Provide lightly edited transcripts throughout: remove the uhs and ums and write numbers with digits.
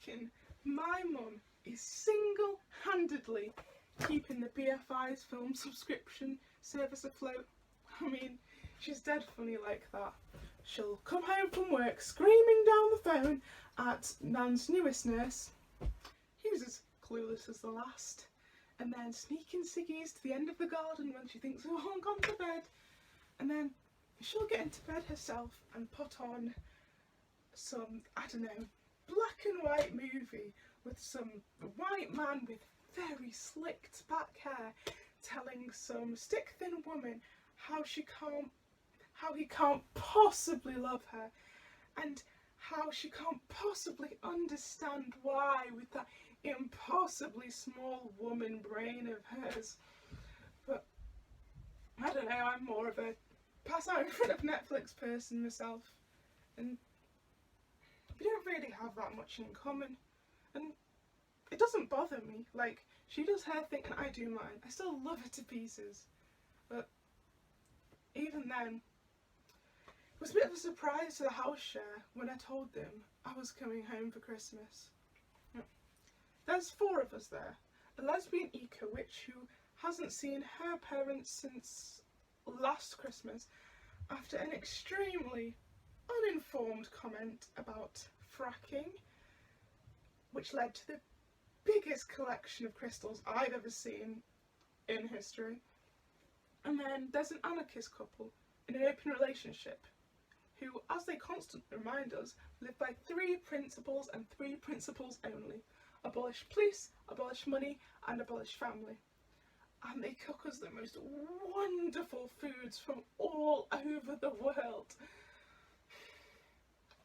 reckon my mum is single-handedly keeping the BFI's film subscription service afloat. I mean, she's dead funny like that. She'll come home from work screaming down the phone at Nan's newest nurse, who's as clueless as the last, and then sneaking ciggies to the end of the garden when she thinks we've all gone to bed, and then she'll get into bed herself and put on some, I don't know, black and white movie with some white man with very slicked back hair telling some stick-thin woman how he can't possibly love her, and how she can't possibly understand why with that impossibly small woman brain of hers. But I don't know, I'm more of a pass out in front of Netflix person myself, and we don't really have that much in common, and it doesn't bother me. Like, she does her thing and I do mine. I still love her to pieces, but even then, it was a bit of a surprise to the house share when I told them I was coming home for Christmas. There's 4 of us there. A lesbian eco-witch who hasn't seen her parents since last Christmas after an extremely uninformed comment about fracking, which led to the biggest collection of crystals I've ever seen in history. And then there's an anarchist couple in an open relationship who, as they constantly remind us, live by 3 principles and 3 principles only: abolish police, abolish money, and abolish family. And they cook us the most wonderful foods from all over the world.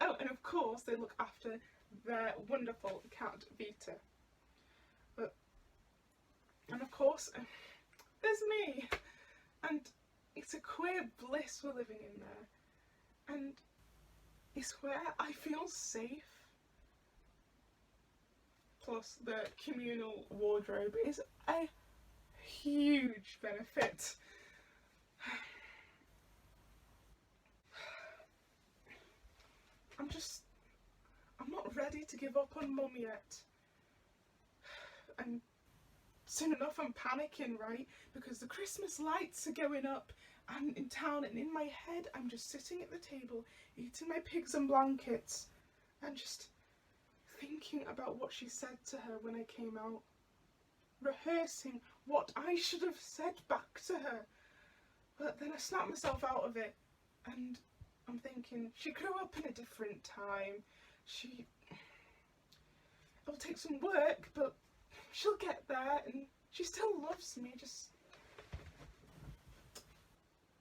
Oh, and of course they look after their wonderful cat Vita. And of course, there's me, and it's a queer bliss we're living in there, and it's where I feel safe. Plus the communal wardrobe is a huge benefit. I'm not ready to give up on mum yet, and soon enough I'm panicking, right, because the Christmas lights are going up and in town, and in my head I'm just sitting at the table eating my pigs and blankets and just thinking about what she said to her when I came out, rehearsing what I should have said back to her. But then I snapped myself out of it, and I'm thinking, she grew up in a different time. It'll take some work, but she'll get there, and she still loves me, just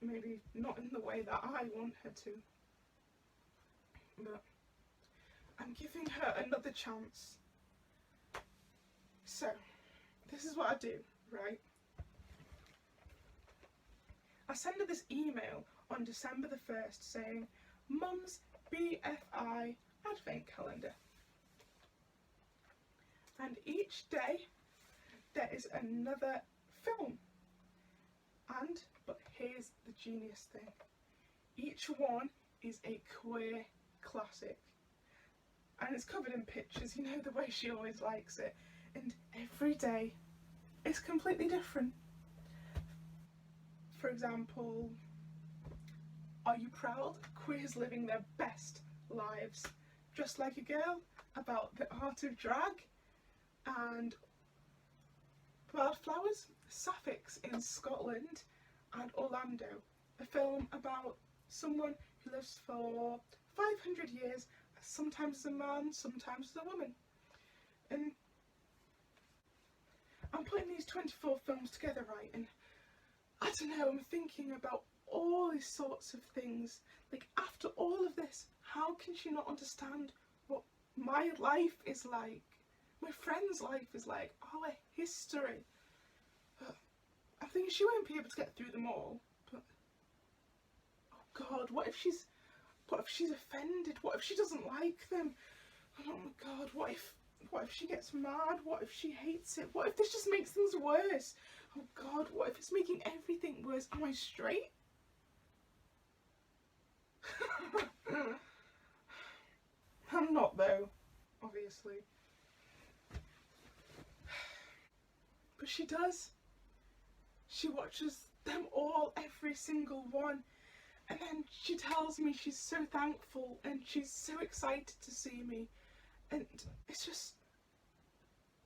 maybe not in the way that I want her to. But I'm giving her another chance. So, this is what I do, right? I send her this email on December the 1st saying, Mum's BFI Advent Calendar. And each day there is another film. But here's the genius thing. Each one is a queer classic. And it's covered in pictures, you know, the way she always likes it. And every day is completely different. For example, Are You Proud? Queers living their best lives. Just Like a Girl, about the art of drag. And Wildflowers, Sapphics in Scotland, and Orlando, a film about someone who lives for 500 years, sometimes as a man, sometimes as a woman. And I'm putting these 24 films together, right, and I don't know, I'm thinking about all these sorts of things. Like, after all of this, how can she not understand what my life is like, my friend's life is like, our history? I think she won't be able to get through them all, but oh God, what if she's offended? What if she doesn't like them? And oh my God, what if she gets mad? What if she hates it? What if this just makes things worse? Oh God, what if it's making everything worse? Am I straight? I'm not though, obviously. But she does. She watches them all, every single one. And then she tells me she's so thankful and she's so excited to see me. And it's just,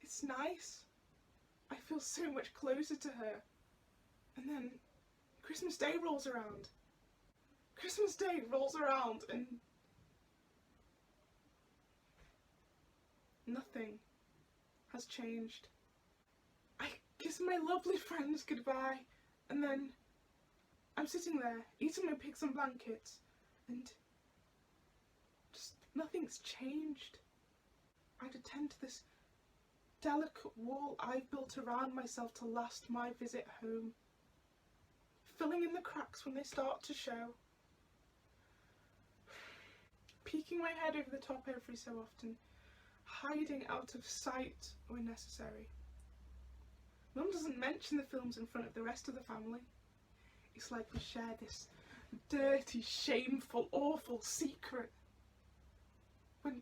it's nice. I feel so much closer to her. And then Christmas Day rolls around. Christmas Day rolls around and nothing has changed. I kiss my lovely friends goodbye, and then I'm sitting there eating my pigs and blankets, and just nothing's changed. I'd attend to this delicate wall I've built around myself to last my visit home, filling in the cracks when they start to show, peeking my head over the top every so often, hiding out of sight when necessary. Mum doesn't mention the films in front of the rest of the family. It's like we share this dirty, shameful, awful secret. When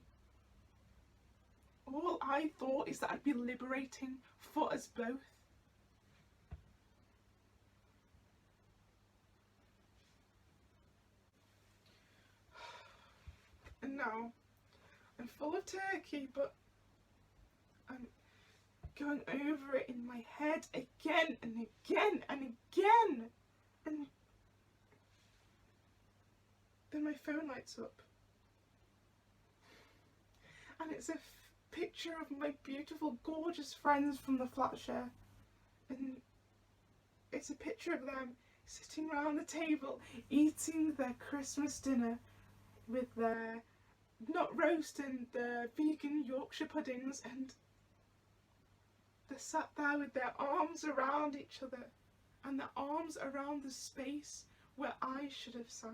all I thought is that I'd be liberating for us both. And now I'm full of turkey, but I'm going over it in my head again and again and again. And then my phone lights up. And it's a picture of my beautiful, gorgeous friends from the Flatshare. And it's a picture of them sitting around the table, eating their Christmas dinner with their nut roast and their vegan Yorkshire puddings, and they're sat there with their arms around each other and their arms around the space where I should have sat.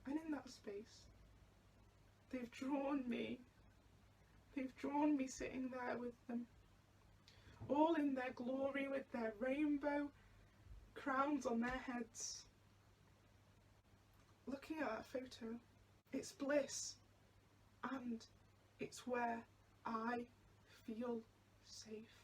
And in that space, they've drawn me. They've drawn me sitting there with them, all in their glory with their rainbow crowns on their heads. Looking at that photo, it's bliss, and it's where I feel safe.